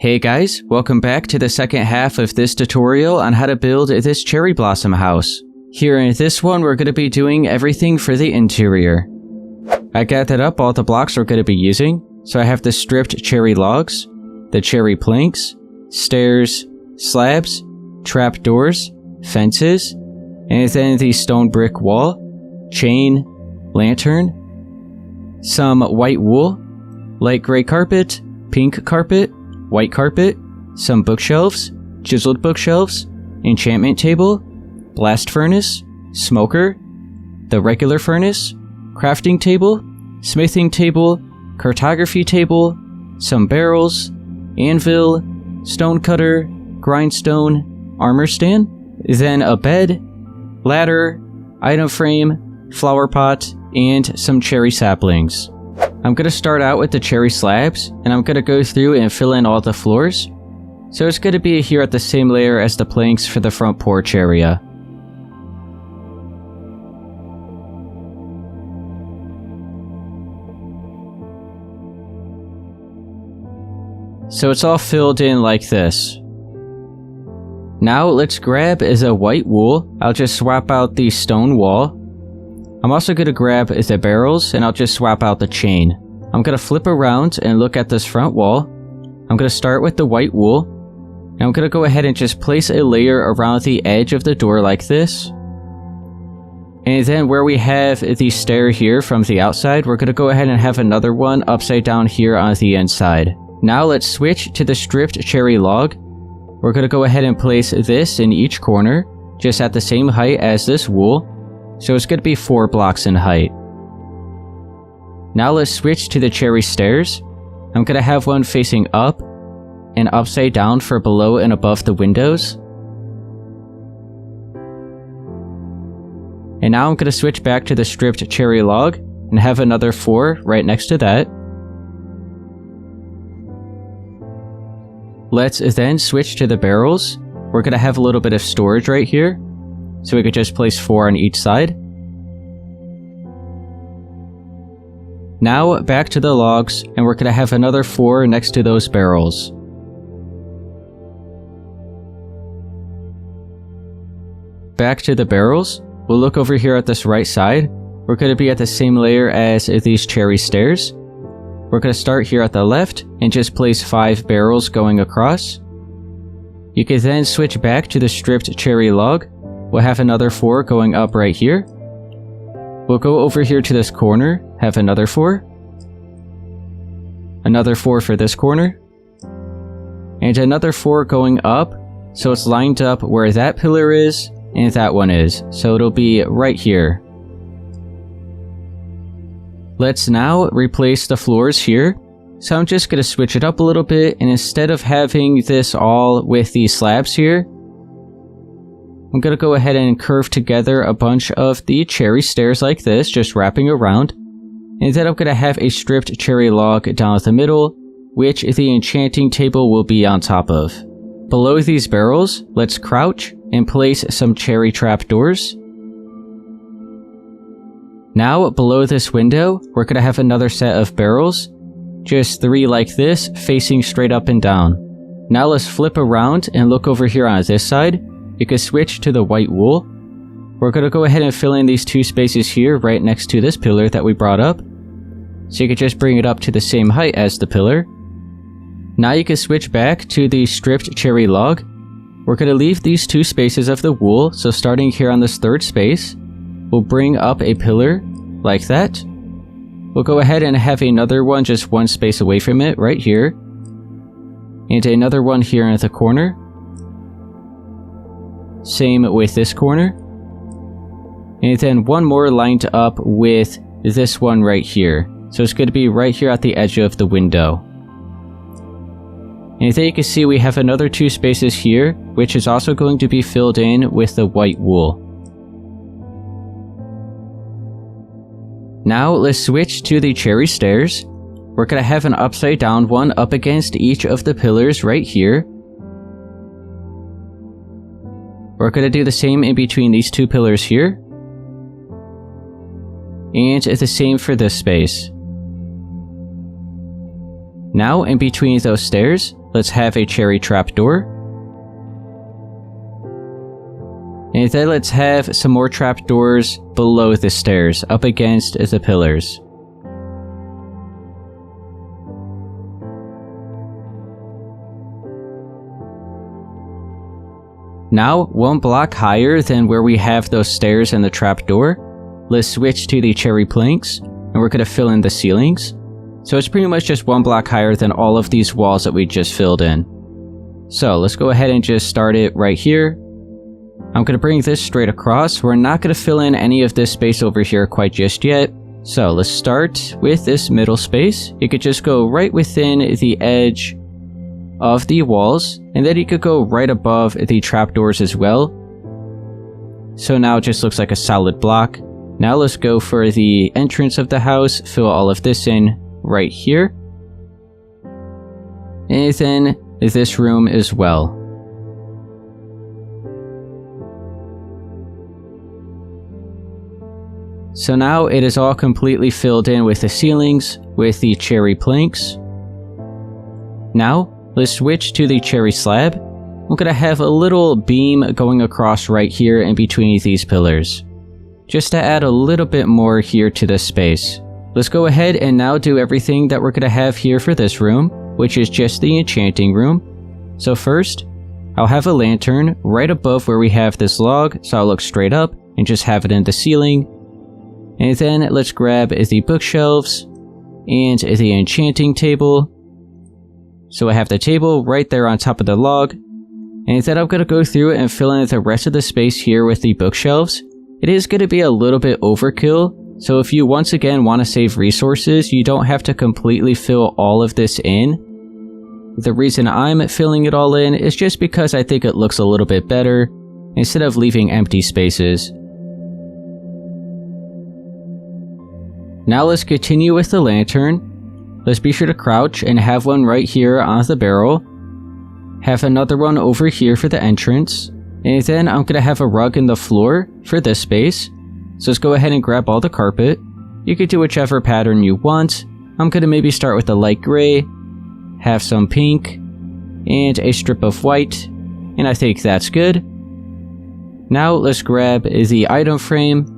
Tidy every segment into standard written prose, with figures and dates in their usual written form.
Hey guys, welcome back to the second half of this tutorial on how to build this cherry blossom house. Here in this one, we're going to be doing everything for the interior. I gathered up all the blocks we're going to be using, so I have the stripped cherry logs, the cherry planks, stairs, slabs, trapdoors, fences, and then the stone brick wall, chain, lantern, some white wool, light gray carpet, pink carpet, white carpet, some bookshelves, chiseled bookshelves, enchantment table, blast furnace, smoker, the regular furnace, crafting table, smithing table, cartography table, some barrels, anvil, stone cutter, grindstone, armor stand, then a bed, ladder, item frame, flower pot, and some cherry saplings. I'm going to start out with the cherry slabs, and I'm going to go through and fill in all the floors. So it's going to be here at the same layer as the planks for the front porch area. So it's all filled in like this. Now let's grab a white wool. I'll just swap out the stone wall. I'm also going to grab the barrels, and I'll just swap out the chain. I'm going to flip around and look at this front wall. I'm going to start with the white wool, and I'm going to go ahead and just place a layer around the edge of the door like this. And then where we have the stair here from the outside, we're going to go ahead and have another one upside down here on the inside. Now let's switch to the stripped cherry log. We're going to go ahead and place this in each corner, just at the same height as this wool. So it's going to be 4 blocks in height. Now let's switch to the cherry stairs. I'm going to have one facing up and upside down for below and above the windows. And now I'm going to switch back to the stripped cherry log and have another 4 right next to that. Let's then switch to the barrels. We're going to have a little bit of storage right here, so we could just place 4 on each side. Now back to the logs, and we're going to have another 4 next to those barrels. Back to the barrels. We'll look over here at this right side. We're going to be at the same layer as these cherry stairs. We're going to start here at the left and just place 5 barrels going across. You can then switch back to the stripped cherry log. We'll have another 4 going up right here. We'll go over here to this corner, have another 4. Another 4 for this corner. And another 4 going up, so it's lined up where that pillar is and that one is. So it'll be right here. Let's now replace the floors here. So I'm just going to switch it up a little bit, and instead of having this all with these slabs here, I'm going to go ahead and curve together a bunch of the cherry stairs like this, just wrapping around. And then I'm going to have a stripped cherry log down the middle, which the enchanting table will be on top of. Below these barrels, let's crouch and place some cherry trapdoors. Now below this window, we're going to have another set of barrels, just 3 like this, facing straight up and down. Now let's flip around and look over here on this side. You can switch to the white wool. We're going to go ahead and fill in these 2 spaces here right next to this pillar that we brought up. So you can just bring it up to the same height as the pillar. Now you can switch back to the stripped cherry log. We're going to leave these 2 spaces of the wool, so starting here on this 3rd space, we'll bring up a pillar like that. We'll go ahead and have another one just 1 space away from it right here. And another one here in the corner. Same with this corner. And then one more lined up with this one right here. So it's going to be right here at the edge of the window. And then you can see we have another 2 spaces here, which is also going to be filled in with the white wool. Now let's switch to the cherry stairs. We're going to have an upside down one up against each of the pillars right here. We're going to do the same in between these 2 pillars here. And the same for this space. Now in between those stairs, let's have a cherry trapdoor. And then let's have some more trapdoors below the stairs, up against the pillars. Now, one block higher than where we have those stairs and the trapdoor, let's switch to the cherry planks, and we're going to fill in the ceilings. So it's pretty much just one block higher than all of these walls that we just filled in. So let's go ahead and just start it right here. I'm going to bring this straight across. We're not going to fill in any of this space over here quite just yet. So let's start with this middle space. You could just go right within the edge of the walls, and then you could go right above the trapdoors as well. So now it just looks like a solid block. Now let's go for the entrance of the house, fill all of this in right here. And then this room as well. So now it is all completely filled in with the ceilings, with the cherry planks. Now, let's switch to the cherry slab. I'm going to have a little beam going across right here in between these pillars, just to add a little bit more here to this space. Let's go ahead and now do everything that we're going to have here for this room, which is just the enchanting room. So first, I'll have a lantern right above where we have this log, so I'll look straight up and just have it in the ceiling. And then let's grab the bookshelves and the enchanting table. So I have the table right there on top of the log. And then I'm going to go through and fill in the rest of the space here with the bookshelves. It is going to be a little bit overkill, so if you once again want to save resources, you don't have to completely fill all of this in. The reason I'm filling it all in is just because I think it looks a little bit better, instead of leaving empty spaces. Now let's continue with the lantern. Let's be sure to crouch and have one right here on the barrel. Have another one over here for the entrance. And then I'm going to have a rug in the floor for this space. So let's go ahead and grab all the carpet. You could do whichever pattern you want. I'm going to maybe start with a light gray, have some pink, and a strip of white. And I think that's good. Now let's grab the item frame.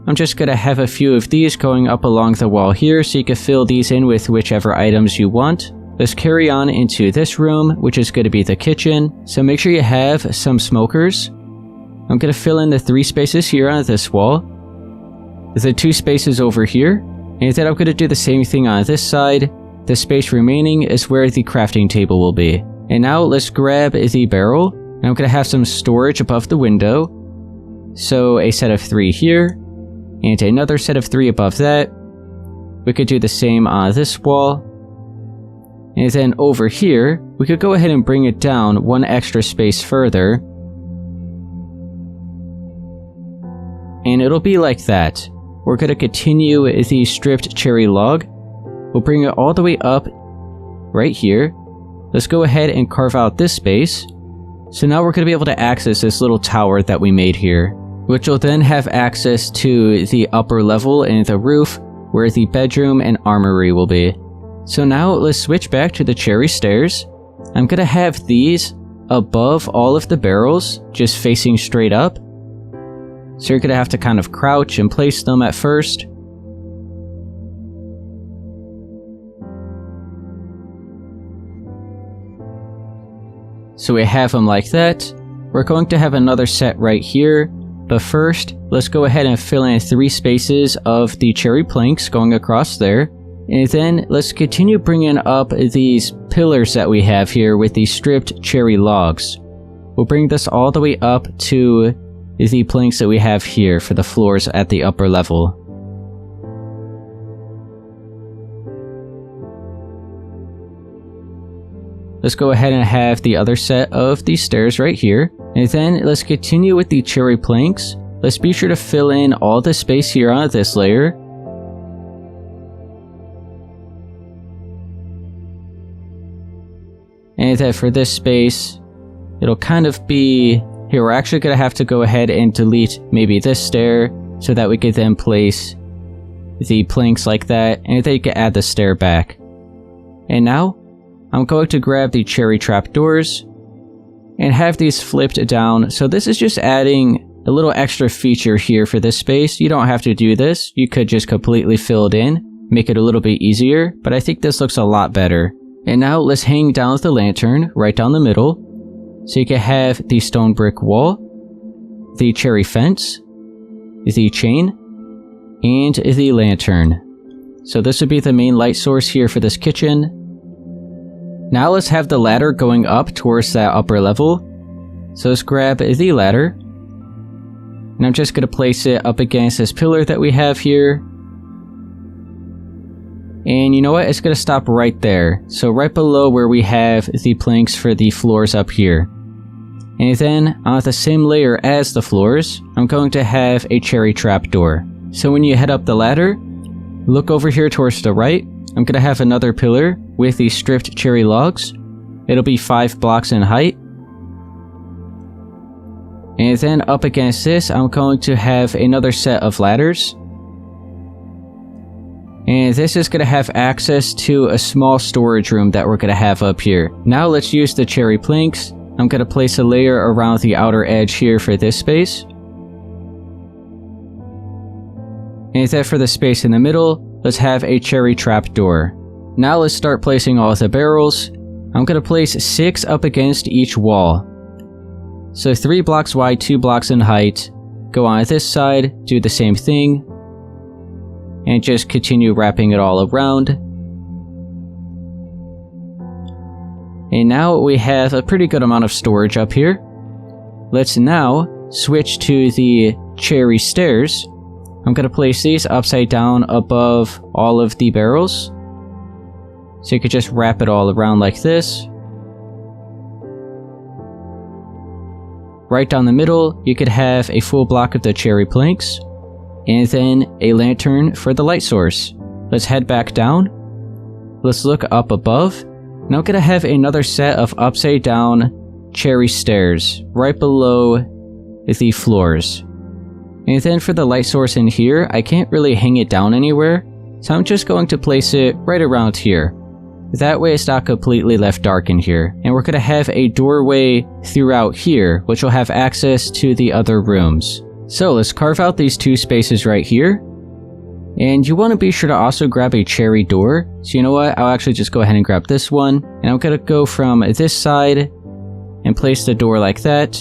I'm just going to have a few of these going up along the wall here, so you can fill these in with whichever items you want. Let's carry on into this room, which is going to be the kitchen. So make sure you have some smokers. I'm going to fill in the 3 spaces here on this wall, the 2 spaces over here, and then I'm going to do the same thing on this side. The space remaining is where the crafting table will be. And now let's grab the barrel, and I'm going to have some storage above the window. So a set of 3 here, and another set of 3 above that. We could do the same on this wall. And then over here, we could go ahead and bring it down 1 extra space further. And it'll be like that. We're going to continue the stripped cherry log. We'll bring it all the way up right here. Let's go ahead and carve out this space. So now we're going to be able to access this little tower that we made here, which will then have access to the upper level and the roof, where the bedroom and armory will be. So now let's switch back to the cherry stairs. I'm going to have these above all of the barrels, just facing straight up. So you're going to have to kind of crouch and place them at first. So we have them like that. We're going to have another set right here. But first, let's go ahead and fill in 3 spaces of the cherry planks going across there. And then let's continue bringing up these pillars that we have here with these stripped cherry logs. We'll bring this all the way up to the planks that we have here for the floors at the upper level. Let's go ahead and have the other set of these stairs right here. And then let's continue with the cherry planks. Let's be sure to fill in all the space here on this layer. And then for this space, it'll kind of be... Here, we're actually going to have to go ahead and delete maybe this stair, so that we could then place the planks like that, and then you can add the stair back. And now, I'm going to grab the cherry trapdoors and have these flipped down. So this is just adding a little extra feature here for this space. You don't have to do this. You could just completely fill it in, make it a little bit easier, but I think this looks a lot better. And now let's hang down the lantern right down the middle. So you can have the stone brick wall, the cherry fence, the chain, and the lantern. So this would be the main light source here for this kitchen. Now let's have the ladder going up towards that upper level. So let's grab the ladder. And I'm just going to place it up against this pillar that we have here. And you know what? It's going to stop right there. So right below where we have the planks for the floors up here. And then on the same layer as the floors, I'm going to have a cherry trapdoor. So when you head up the ladder, look over here towards the right. I'm going to have another pillar with the stripped cherry logs. It'll be 5 blocks in height. And then up against this, I'm going to have another set of ladders. And this is going to have access to a small storage room that we're going to have up here. Now let's use the cherry planks. I'm going to place a layer around the outer edge here for this space. And then for the space in the middle, let's have a cherry trapdoor. Now let's start placing all of the barrels. I'm going to place 6 up against each wall. So 3 blocks wide, 2 blocks in height. Go on this side, do the same thing. And just continue wrapping it all around. And now we have a pretty good amount of storage up here. Let's now switch to the cherry stairs. I'm going to place these upside down above all of the barrels. So you could just wrap it all around like this. Right down the middle, you could have a full block of the cherry planks, and then a lantern for the light source. Let's head back down. Let's look up above. Now I'm going to have another set of upside down cherry stairs right below the floors. And then for the light source in here, I can't really hang it down anywhere, so I'm just going to place it right around here. That way it's not completely left dark in here. And we're going to have a doorway throughout here, which will have access to the other rooms. So let's carve out these 2 spaces right here. And you want to be sure to also grab a cherry door. So you know what? I'll actually just go ahead and grab this one. And I'm going to go from this side and place the door like that.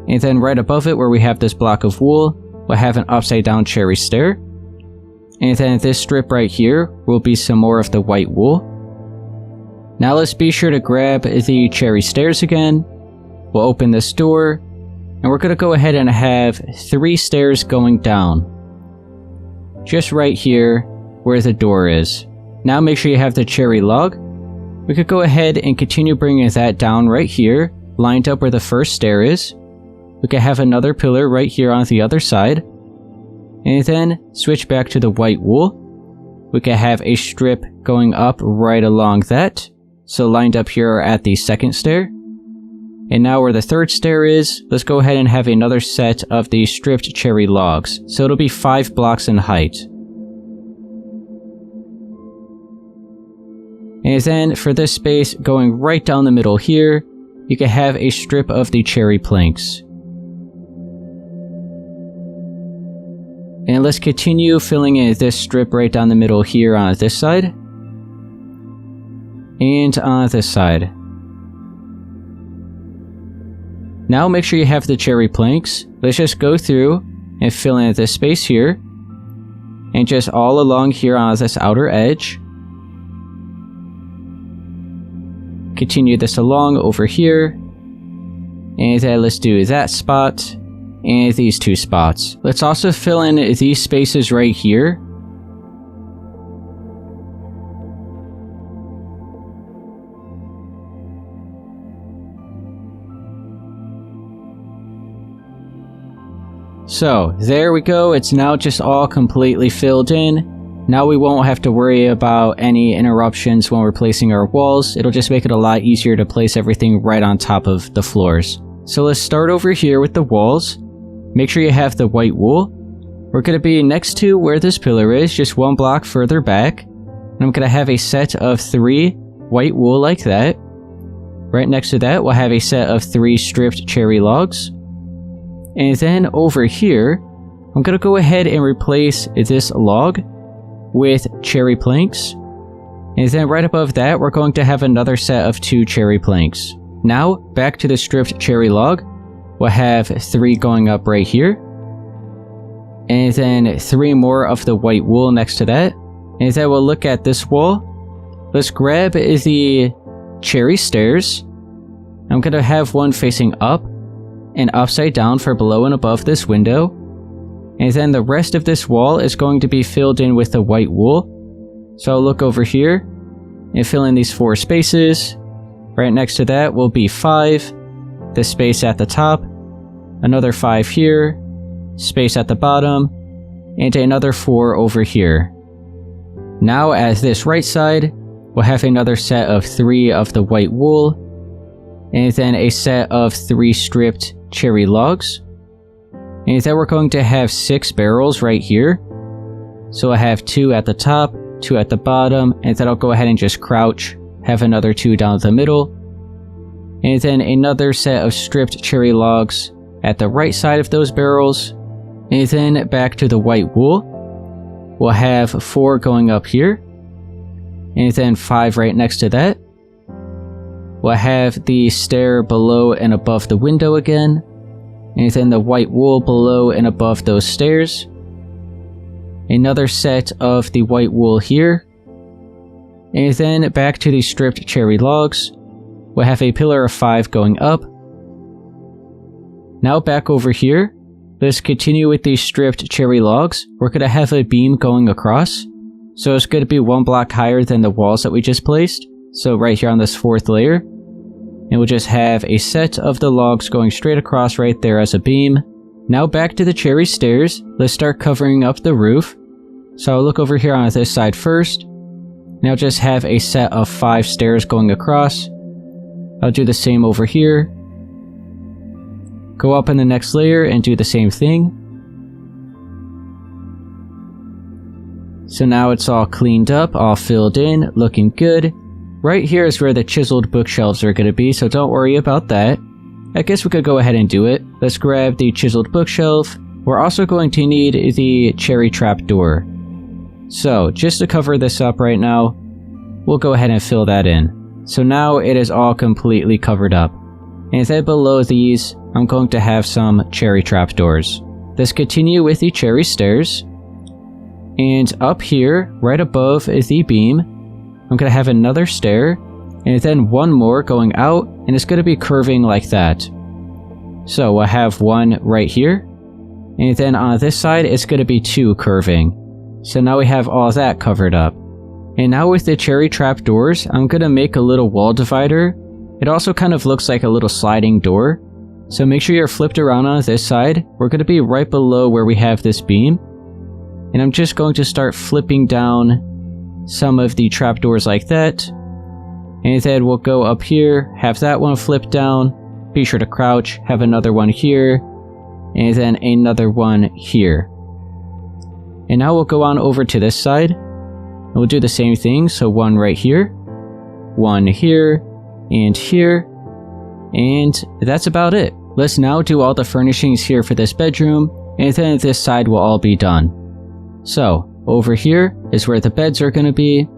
And then right above it where we have this block of wool, we'll have an upside down cherry stair. And then this strip right here will be some more of the white wool. Now let's be sure to grab the cherry stairs again. We'll open this door. And we're going to go ahead and have 3 stairs going down. Just right here where the door is. Now make sure you have the cherry log. We could go ahead and continue bringing that down right here, lined up where the first stair is. We could have another pillar right here on the other side. And then switch back to the white wool. We could have a strip going up right along that. So lined up here at the second stair. And now where the third stair is, let's go ahead and have another set of the stripped cherry logs. So it'll be 5 blocks in height. And then for this space going right down the middle here, you can have a strip of the cherry planks. And let's continue filling in this strip right down the middle here on this side. And on this side. Now make sure you have the cherry planks. Let's just go through and fill in this space here. And just all along here on this outer edge. Continue this along over here. And then let's do that spot. And these 2 spots. Let's also fill in these spaces right here. So, there we go. It's now just all completely filled in. Now we won't have to worry about any interruptions when we're placing our walls. It'll just make it a lot easier to place everything right on top of the floors. So let's start over here with the walls. Make sure you have the white wool. We're going to be next to where this pillar is, just 1 block further back. And I'm going to have a set of 3 white wool like that. Right next to that, we'll have a set of 3 stripped cherry logs. And then over here, I'm going to go ahead and replace this log with cherry planks. And then right above that, we're going to have another set of 2 cherry planks. Now, back to the stripped cherry log, we'll have 3 going up right here. And then 3 more of the white wool next to that. And then we'll look at this wall. Let's grab the cherry stairs. I'm going to have one facing up and upside down for below and above this window. And then the rest of this wall is going to be filled in with the white wool. So I'll look over here and fill in these 4 spaces. Right next to that will be 5. The space at the top. Another 5 here. Space at the bottom. And another 4 over here. Now at this right side, we'll have another set of 3 of the white wool, and then a set of 3 stripped cherry logs. And then we're going to have 6 barrels right here. So I have 2 at the top, 2 at the bottom, and then I'll go ahead and just crouch, have another 2 down the middle. And then another set of stripped cherry logs at the right side of those barrels. And then back to the white wool. We'll have 4 going up here. And then 5 right next to that. We'll have the stair below and above the window again. And then the white wool below and above those stairs. Another set of the white wool here. And then back to the stripped cherry logs. We'll have a pillar of 5 going up. Now back over here. Let's continue with these stripped cherry logs. We're going to have a beam going across. So it's going to be 1 block higher than the walls that we just placed. So right here on this 4th layer. And we'll just have a set of the logs going straight across right there as a beam. Now back to the cherry stairs. Let's start covering up the roof. So I'll look over here on this side first. Now just have a set of 5 stairs going across. I'll do the same over here. Go up in the next layer and do the same thing. So now it's all cleaned up, all filled in, looking good. Right here is where the chiseled bookshelves are going to be, so don't worry about that. I guess we could go ahead and do it. Let's grab the chiseled bookshelf. We're also going to need the cherry trapdoor. So, just to cover this up right now, we'll go ahead and fill that in. So now it is all completely covered up. And then below these, I'm going to have some cherry trapdoors. Let's continue with the cherry stairs. And up here, right above the beam, I'm going to have another stair, and then 1 more going out, and it's going to be curving like that. So we'll have 1 right here, and then on this side, it's going to be 2 curving. So now we have all that covered up. And now with the cherry trapdoors, I'm going to make a little wall divider. It also kind of looks like a little sliding door. So make sure you're flipped around on this side. We're going to be right below where we have this beam. And I'm just going to start flipping down some of the trapdoors like that. And then we'll go up here, have that one flip down. Be sure to crouch, have another one here. And then another one here. And now we'll go on over to this side. And we'll do the same thing. So 1 right here. 1 here. And here. And that's about it. Let's now do all the furnishings here for this bedroom, and then this side will all be done. So, over here is where the beds are going to be.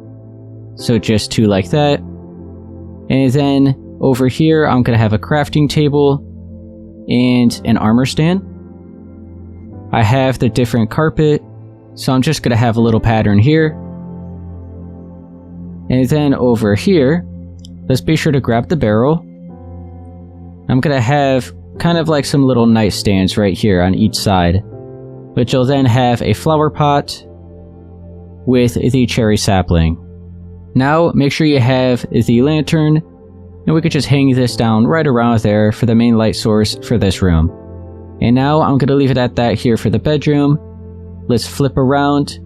So just 2 like that. And then over here, I'm going to have a crafting table and an armor stand. I have the different carpet, so I'm just going to have a little pattern here. And then over here, let's be sure to grab the barrel. I'm going to have kind of like some little nightstands right here on each side, but you'll then have a flower pot with the cherry sapling. Now make sure you have the lantern, and we could just hang this down right around there for the main light source for this room. And now I'm going to leave it at that here for the bedroom. Let's flip around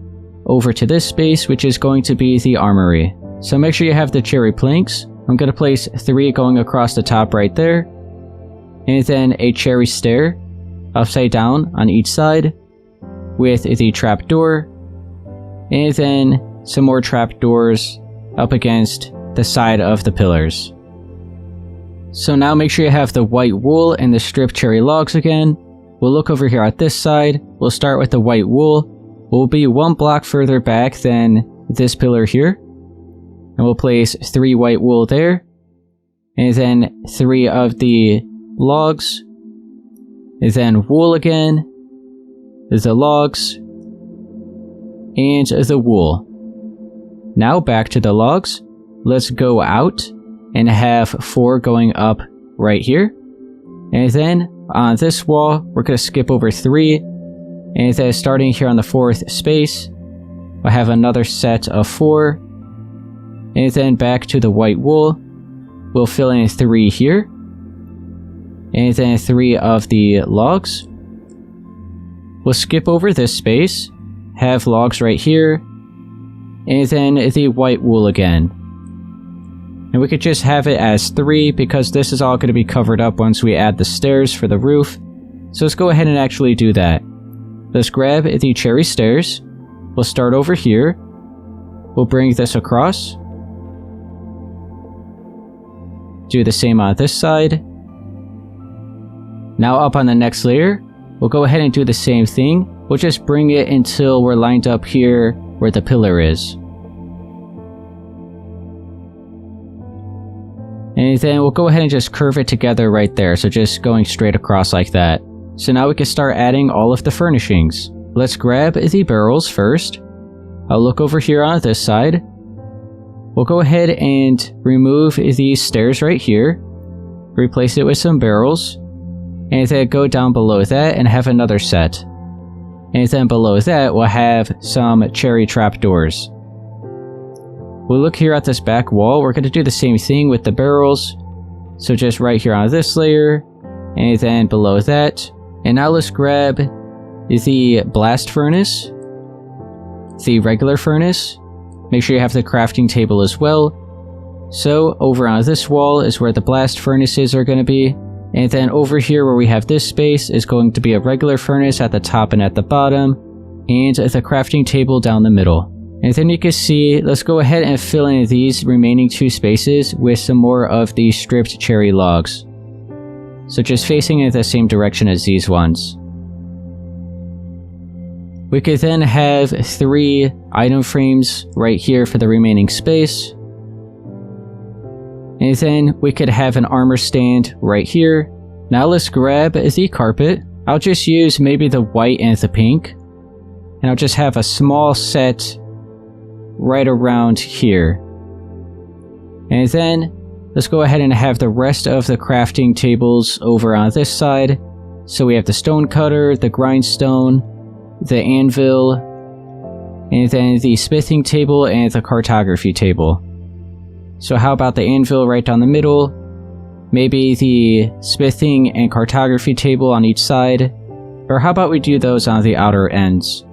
over to this space, which is going to be the armory. So make sure you have the cherry planks. I'm going to place 3 going across the top right there. And then a cherry stair upside down on each side with the trapdoor. And then some more trapdoors up against the side of the pillars. So now make sure you have the white wool and the stripped cherry logs again. We'll look over here at this side. We'll start with the white wool. We'll be 1 block further back than this pillar here. And we'll place 3 white wool there. And then 3 of the logs. And then wool again. The logs. And the wool. Now back to the logs. Let's go out and have 4 going up right here. And then on this wall, we're going to skip over 3. And then starting here on the 4th space, we'll have another set of 4. And then back to the white wool, we'll fill in 3 here. And then 3 of the logs. We'll skip over this space, have logs right here, and then the white wool again. And we could just have it as 3 because this is all going to be covered up once we add the stairs for the roof. So let's go ahead and actually do that. Let's grab the cherry stairs. We'll start over here. We'll bring this across. Do the same on this side. Now up on the next layer, we'll go ahead and do the same thing. We'll just bring it until we're lined up here where the pillar is. And then we'll go ahead and just curve it together right there, so just going straight across like that. So now we can start adding all of the furnishings. Let's grab the barrels first. I'll look over here on this side. We'll go ahead and remove these stairs right here. Replace it with some barrels. And then go down below that and have another set. And then below that we'll have some cherry trapdoors. We'll look here at this back wall. We're going to do the same thing with the barrels. So just right here on this layer. And then below that. And now let's grab the blast furnace. The regular furnace. Make sure you have the crafting table as well. So over on this wall is where the blast furnaces are going to be. And then over here where we have this space is going to be a regular furnace at the top and at the bottom. And the crafting table down the middle. And then you can see, let's go ahead and fill in these remaining 2 spaces with some more of the stripped cherry logs. So just facing in the same direction as these ones. We could then have 3 item frames right here for the remaining space. And then we could have an armor stand right here. Now let's grab the carpet. I'll just use maybe the white and the pink. And I'll just have a small set right around here. And then let's go ahead and have the rest of the crafting tables over on this side. So we have the stone cutter, the grindstone, the anvil, and then the smithing table and the cartography table. So how about the anvil right down the middle? Maybe the smithing and cartography table on each side. Or how about we do those on the outer ends?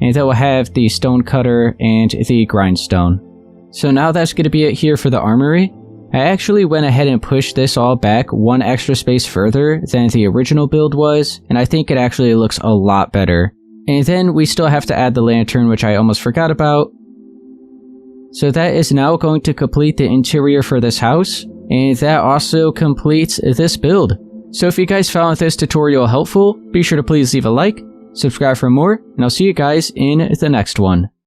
And then we'll have the stone cutter and the grindstone. So now that's going to be it here for the armory. I actually went ahead and pushed this all back 1 extra space further than the original build was, and I think it actually looks a lot better. And then we still have to add the lantern, which I almost forgot about. So that is now going to complete the interior for this house, and that also completes this build. So if you guys found this tutorial helpful, be sure to please leave a like, subscribe for more, and I'll see you guys in the next one.